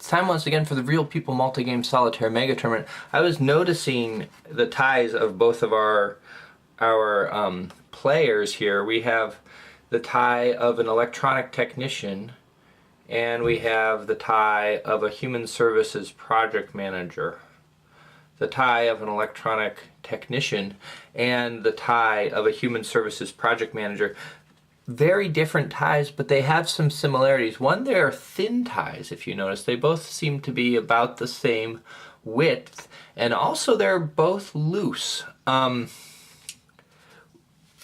It's time once again for the Real People Multi-Game Solitaire Mega Tournament. I was noticing the ties of both of our players here. We have the tie of an electronic technician, and we have the tie of a human services project manager. The tie of an electronic technician and the tie of a human services project manager. Very different ties, but they have some similarities. One, they're thin ties, if you notice. They both seem to be about the same width, and also they're both loose.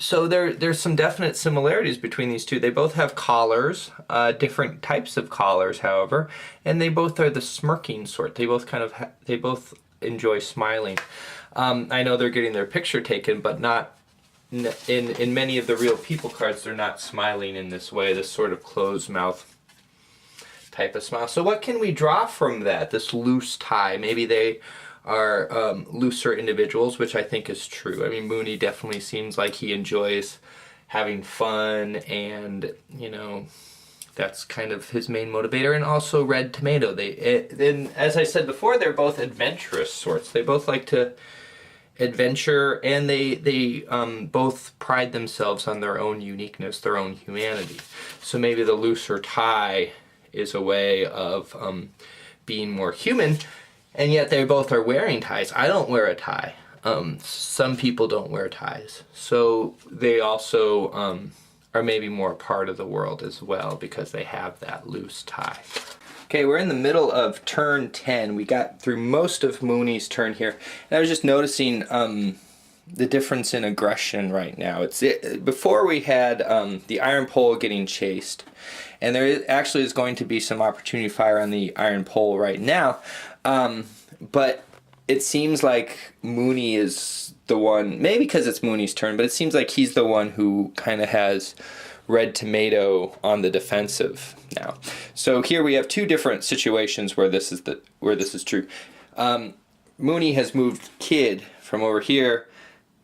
So there's some definite similarities between these two. They both have collars, different types of collars, however, and they both are the smirking sort. They both enjoy smiling. I know they're getting their picture taken, but not in many of the Real People cards. They're not smiling in this way, this sort of closed mouth type of smile. So what can we draw from that, this loose tie? Maybe they are looser individuals, which I think is true. I mean, Mooney definitely seems like he enjoys having fun, and you know, that's kind of his main motivator. And also Red Tomato. Then, as I said before, they're both adventurous sorts. They both like to adventure, and they both pride themselves on their own uniqueness, their own humanity. So maybe the looser tie is a way of being more human, and yet they both are wearing ties. I don't wear a tie. Some people don't wear ties. So they also are maybe more a part of the world as well because they have that loose tie. Okay, we're in the middle of turn 10. We got through most of Mooney's turn here. And I was just noticing the difference in aggression right now. Before we had the iron pole getting chased, and there actually is going to be some opportunity fire on the iron pole right now, but it seems like Mooney is the one, maybe because it's Mooney's turn, but it seems like he's the one who kind of has Red Tomato on the defensive now. So here we have two different situations where this is true. Mooney has moved Kid from over here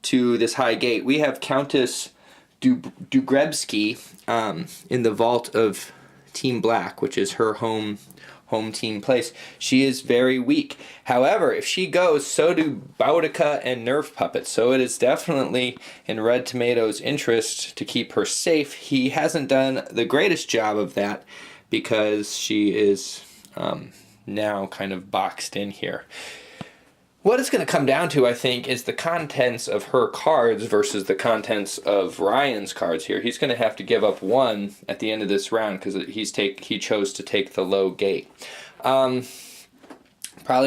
to this high gate. We have Countess Dugrebsky in the vault of Team Black, which is her home team place. She is very weak. However, if she goes, so do Boudica and Nerve Puppet. So it is definitely in Red Tomato's interest to keep her safe. He hasn't done the greatest job of that because she is now kind of boxed in here. What it's going to come down to, I think, is the contents of her cards versus the contents of Ryan's cards here. He's going to have to give up one at the end of this round because he chose to take the low gate. Probably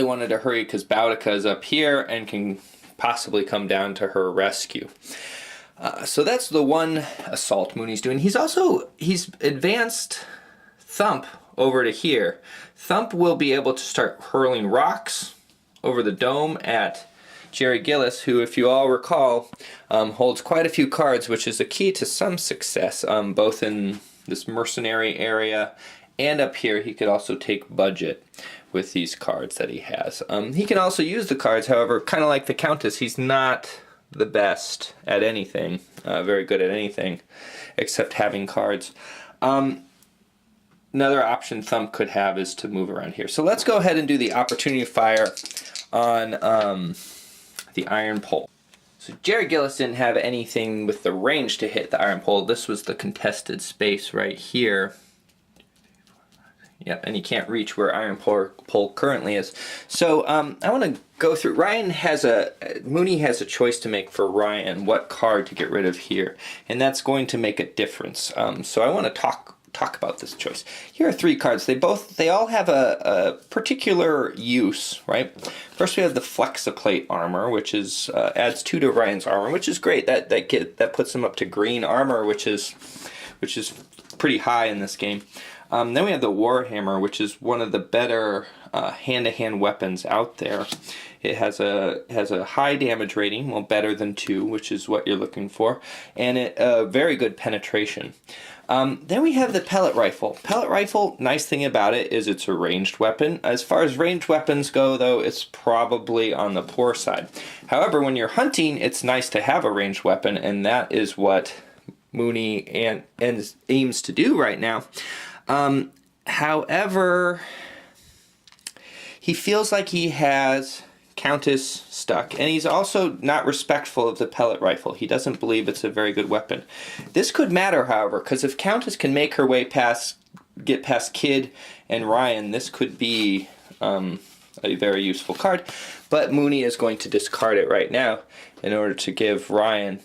wanted to hurry because Boudica is up here and can possibly come down to her rescue. So that's the one assault Mooney's doing. He's advanced Thump over to here. Thump will be able to start hurling rocks over the dome at Jerry Gillis, who, if you all recall, holds quite a few cards, which is a key to some success, both in this mercenary area and up here. He could also take budget with these cards that he has. He can also use the cards, however, kind of like the Countess, he's not the best at anything, very good at anything, except having cards. Another option Thump could have is to move around here. So let's go ahead and do the opportunity fire on the iron pole. So Jerry Gillis didn't have anything with the range to hit the iron pole. This was the contested space right here. Yep, and you can't reach where iron pole currently is. So I want to go through. Mooney has a choice to make for Ryan, what card to get rid of here, and that's going to make a difference. So I want to talk about this choice. Here are three cards. They all have a particular use, right? First we have the Flexiplate armor, which is adds 2 to Ryan's armor, which is great. That puts him up to green armor, which is pretty high in this game. Then we have the Warhammer, which is one of the better hand-to-hand weapons out there. It has a high damage rating, well, better than 2, which is what you're looking for, and very good penetration. Then we have the pellet rifle. Pellet rifle, nice thing about it is it's a ranged weapon. As far as ranged weapons go, though, it's probably on the poor side. However, when you're hunting, it's nice to have a ranged weapon, and that is what Mooney aims to do right now. However, he feels like he has Countess stuck, and he's also not respectful of the pellet rifle. He doesn't believe it's a very good weapon. This could matter, however, because if Countess can make her way past, get past Kid and Ryan, this could be a very useful card. But Mooney is going to discard it right now in order to give Ryan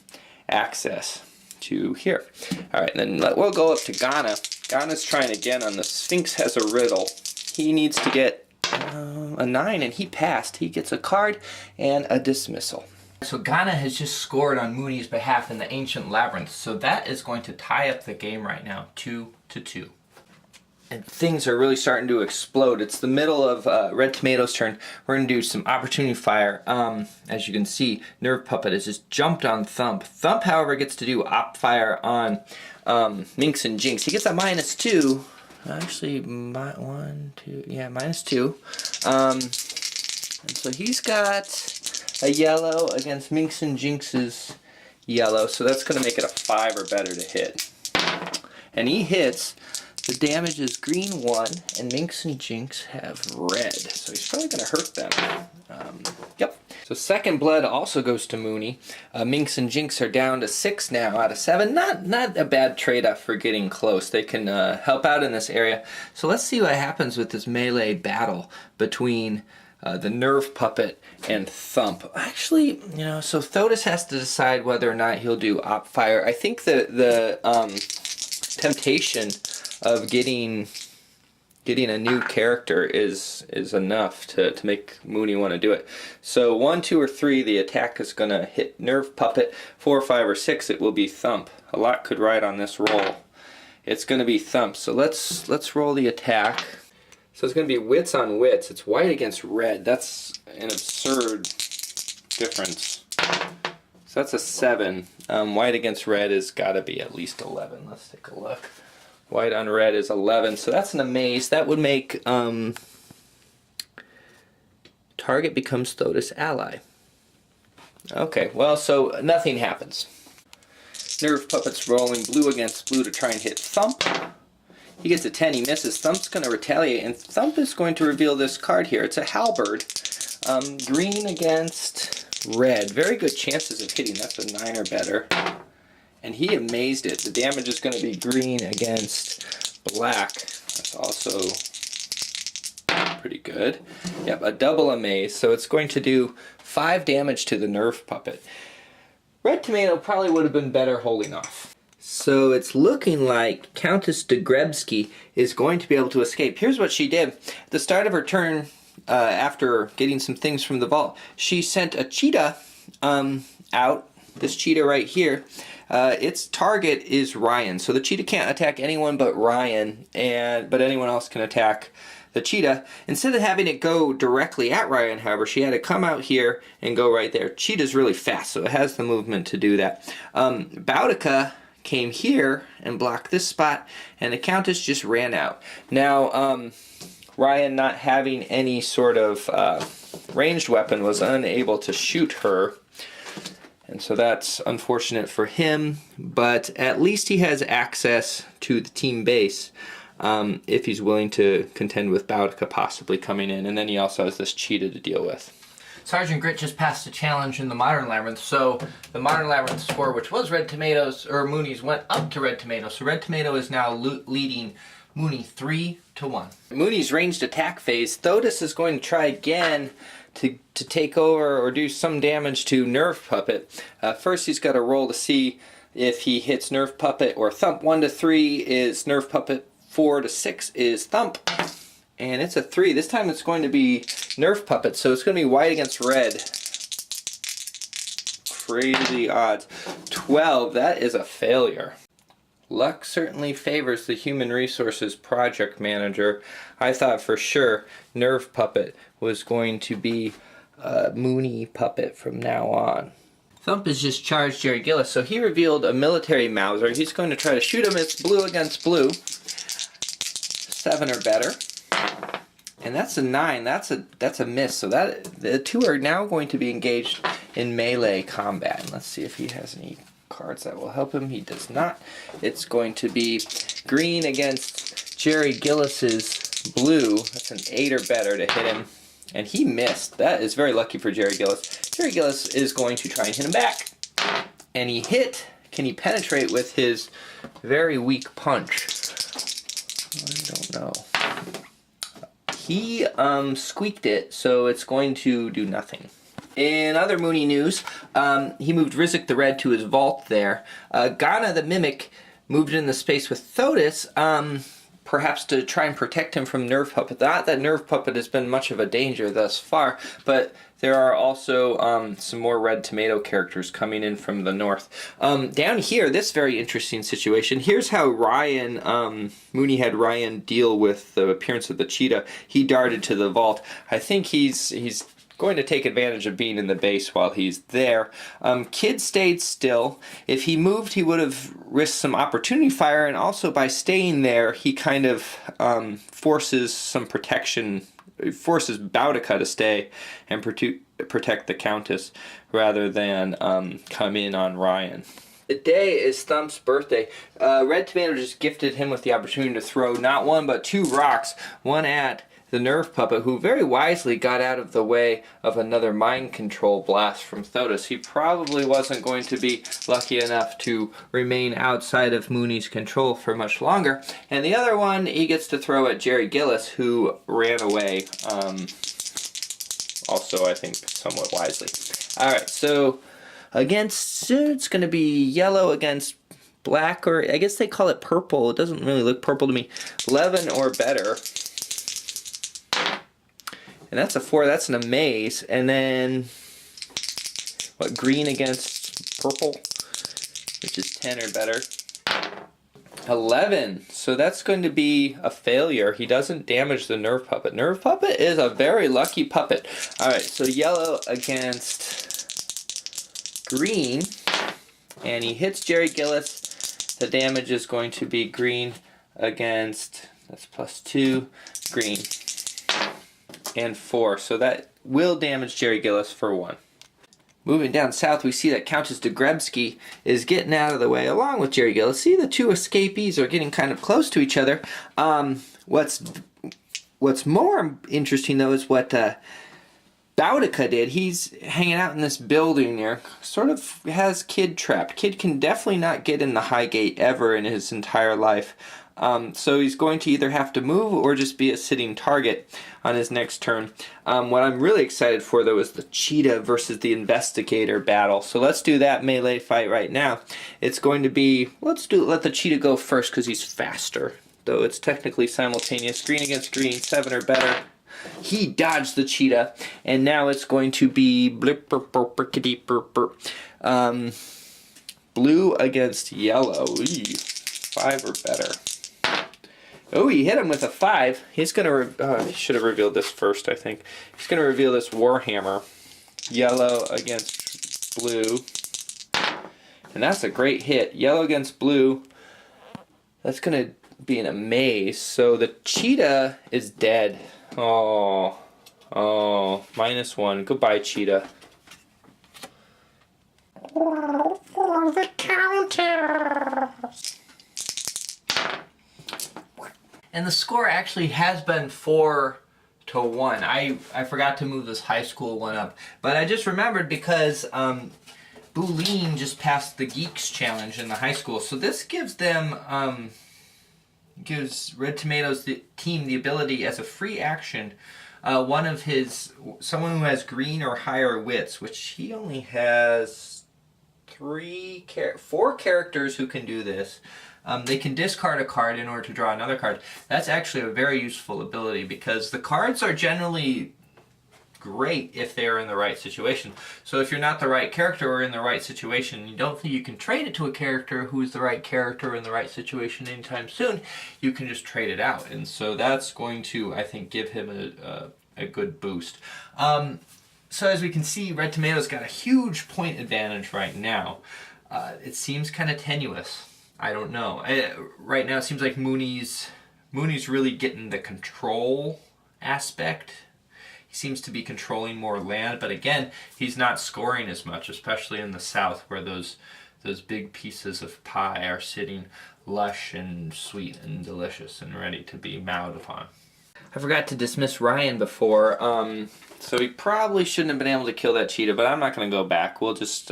access to here. Alright, then we'll go up to Ghana. Ghana's trying again on the Sphinx has a riddle. He needs to get a 9, and he passed. He gets a card and a dismissal. So Ghana has just scored on Mooney's behalf in the Ancient Labyrinth, so that is going to tie up the game right now, 2-2. And things are really starting to explode. It's the middle of Red Tomato's turn. We're going to do some opportunity fire. As you can see, Nerve Puppet has just jumped on Thump. Thump, however, gets to do op fire on Minx and Jinx. He gets a -2. Actually, -2. And so he's got a yellow against Minx and Jinx's yellow, so that's going to make it a 5 or better to hit. And he hits. The damage is green 1, and Minx and Jinx have red, so he's probably going to hurt them. Yep. So second blood also goes to Mooney. Minx and Jinx are down to 6 now out of 7. Not a bad trade-off for getting close. They can help out in this area. So let's see what happens with this melee battle between the Nerve Puppet and Thump. Actually, you know, so Thotis has to decide whether or not he'll do op fire. I think the temptation of getting a new character is enough to make Mooney want to do it. So 1, 2, or 3, the attack is going to hit Nerve Puppet. 4, 5, or 6, it will be Thump. A lot could ride on this roll. It's going to be Thump. So let's roll the attack. So it's going to be wits on wits. It's white against red. That's an absurd difference. So that's a 7. White against red has got to be at least 11. Let's take a look. White on red is 11, so that's an amaze. That would make target becomes Thotis ally. Okay, well, so nothing happens. Nerve Puppet's rolling blue against blue to try and hit Thump. He gets a 10, he misses. Thump's going to retaliate, and Thump is going to reveal this card here. It's a halberd. Green against red. Very good chances of hitting. That's a 9 or better. And he amazed it. The damage is going to be green against black. That's also pretty good. Yep, a double amaze. So it's going to do 5 damage to the Nerve Puppet. Red Tomato probably would have been better holding off. So it's looking like Countess de Grebsky is going to be able to escape. Here's what she did. At the start of her turn, after getting some things from the vault, she sent a cheetah out. This cheetah right here. Its target is Ryan, so the cheetah can't attack anyone but Ryan, but anyone else can attack the cheetah. Instead of having it go directly at Ryan, however, she had to come out here and go right there. Cheetah's really fast, so it has the movement to do that. Boudica came here and blocked this spot, and the Countess just ran out. Now, Ryan, not having any sort of ranged weapon, was unable to shoot her. And so that's unfortunate for him, but at least he has access to the team base if he's willing to contend with Boudica possibly coming in. And then he also has this cheetah to deal with. Sergeant Grit just passed a challenge in the Modern Labyrinth, so the Modern Labyrinth score, which was Red Tomatoes, or Mooney's, went up to Red Tomato. So Red Tomato is now leading Mooney 3-1. Mooney's ranged attack phase. Thotis is going to try again to take over or do some damage to Nerve Puppet. First he's got to roll to see if he hits Nerve Puppet or Thump. 1 to 3 is Nerve Puppet, 4 to 6 is Thump. And it's a 3. This time it's going to be Nerve Puppet, so it's going to be white against red. Crazy odds. 12, that is a failure. Luck certainly favors the Human Resources Project Manager. I thought for sure Nerve Puppet was going to be Mooney Puppet from now on. Thump has just charged Jerry Gillis, so he revealed a military Mauser. He's going to try to shoot him. It's blue against blue. 7 or better. And that's a 9. That's a miss. So that the two are now going to be engaged in melee combat. And let's see if he has any cards that will help him. He does not. It's going to be green against Jerry Gillis's blue. That's an 8 or better to hit him. And he missed. That is very lucky for Jerry Gillis. Jerry Gillis is going to try and hit him back. And he hit. Can he penetrate with his very weak punch? I don't know. He squeaked it, so it's going to do nothing. In other Mooney news, he moved Rizzik the Red to his vault there. Ghana the Mimic moved in the space with Thotis, perhaps to try and protect him from Nerve Puppet. Not that Nerve Puppet has been much of a danger thus far, but there are also some more Red Tomato characters coming in from the north. Down here, this very interesting situation. Here's how Ryan, Mooney had Ryan deal with the appearance of the Cheetah. He darted to the vault. I think he's going to take advantage of being in the base while he's there. Kid stayed still. If he moved, he would have risked some opportunity fire, and also by staying there, he kind of forces some protection, forces Boudica to stay and protect the Countess rather than come in on Ryan. Today is Thump's birthday. Red Tomato just gifted him with the opportunity to throw not one but two rocks, one at the Nerve Puppet, who very wisely got out of the way of another mind control blast from Thotis. He probably wasn't going to be lucky enough to remain outside of Mooney's control for much longer. And the other one he gets to throw at Jerry Gillis, who ran away, also I think somewhat wisely. Alright, so against, it's going to be yellow against black, or I guess they call it purple. It doesn't really look purple to me. 11 or better. And that's a 4, that's an amaze. And then, what, green against purple, which is 10 or better. 11, so that's going to be a failure. He doesn't damage the Nerve Puppet. Nerve Puppet is a very lucky puppet. Alright, so yellow against green, and he hits Jerry Gillis. The damage is going to be green against, that's +2, green. And 4, so that will damage Jerry Gillis for 1. Moving down south, we see that Countess Degrebsky is getting out of the way along with Jerry Gillis. See, the two escapees are getting kind of close to each other. What's more interesting, though, is what Boudica did. He's hanging out in this building there, sort of has Kid trapped. Kid can definitely not get in the high gate ever in his entire life. So he's going to either have to move or just be a sitting target on his next turn. What I'm really excited for, though, is the Cheetah versus the Investigator battle. So let's do that melee fight right now. It's going to be, let the Cheetah go first because he's faster. Though it's technically simultaneous. Green against green, 7 or better. He dodged the Cheetah, and now it's going to be blue against yellow. 5 or better. Oh, he hit him with a 5. He's going to, he should have revealed this first, I think. He's going to reveal this Warhammer. Yellow against blue. And that's a great hit. Yellow against blue. That's going to be an amaze. So the Cheetah is dead. Oh. Oh. -1. Goodbye, Cheetah. For the Countess. And the score actually has been 4-1. I forgot to move this high school one up, but I just remembered because Boulin just passed the Geeks Challenge in the high school, so this gives them gives Red Tomatoes team the ability as a free action. Someone who has green or higher wits, which he only has 4 characters who can do this. They can discard a card in order to draw another card. That's actually a very useful ability because the cards are generally great if they're in the right situation. So if you're not the right character or in the right situation, you don't think you can trade it to a character who's the right character in the right situation anytime soon, you can just trade it out. And so that's going to, I think, give him a good boost. So as we can see, Red Tomato's got a huge point advantage right now. It seems kind of tenuous. I don't know. Right now it seems like Mooney's really getting the control aspect. He seems to be controlling more land, but again, he's not scoring as much, especially in the south where those big pieces of pie are sitting lush and sweet and delicious and ready to be mowed upon. I forgot to dismiss Ryan before, so he probably shouldn't have been able to kill that cheetah, but I'm not going to go back. We'll just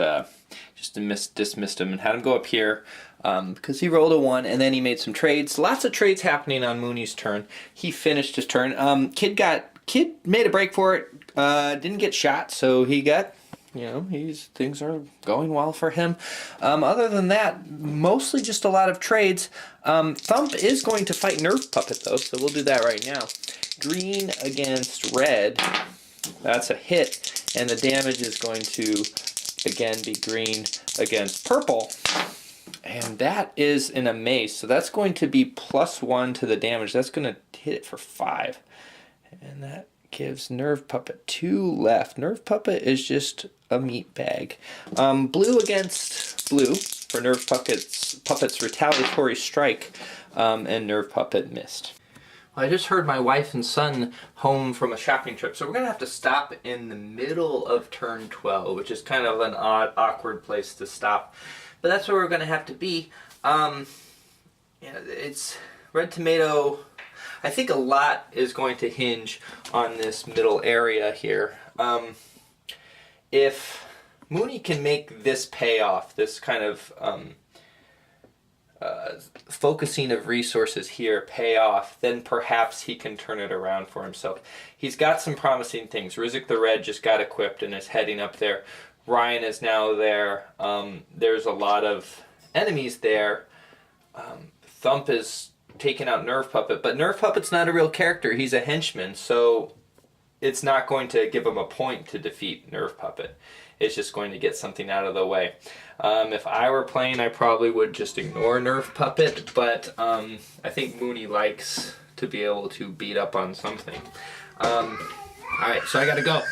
dismissed him and had him go up here, because he rolled a 1, and then he made some trades. Lots of trades happening on Mooney's turn. He finished his turn. Kid made a break for it, didn't get shot, so he got, things are going well for him. Other than that, mostly just a lot of trades. Thump is going to fight Nerve Puppet, though, so we'll do that right now. Green against red, that's a hit, and the damage is going to, again, be green against purple. And that is in a mace, so that's going to be +1 to the damage. That's going to hit it for 5. And that gives Nerve Puppet 2 left. Nerve Puppet is just a meat bag. Blue against blue for Nerve Puppet's retaliatory strike, and Nerve Puppet missed. Well, I just heard my wife and son home from a shopping trip, so we're going to have to stop in the middle of turn 12, which is kind of an awkward place to stop. But that's where we're going to have to be. It's Red Tomato. I think a lot is going to hinge on this middle area here. If Mooney can make this payoff, this kind of focusing of resources here pay off, then perhaps he can turn it around for himself. He's got some promising things. Rizik the Red just got equipped and is heading up there. Ryan is now there. There's a lot of enemies there. Thump is taking out Nerve Puppet, but Nerve Puppet's not a real character. He's a henchman, so it's not going to give him a point to defeat Nerve Puppet. It's just going to get something out of the way. If I were playing, I probably would just ignore Nerve Puppet, but I think Mooney likes to be able to beat up on something. Alright, so I gotta go.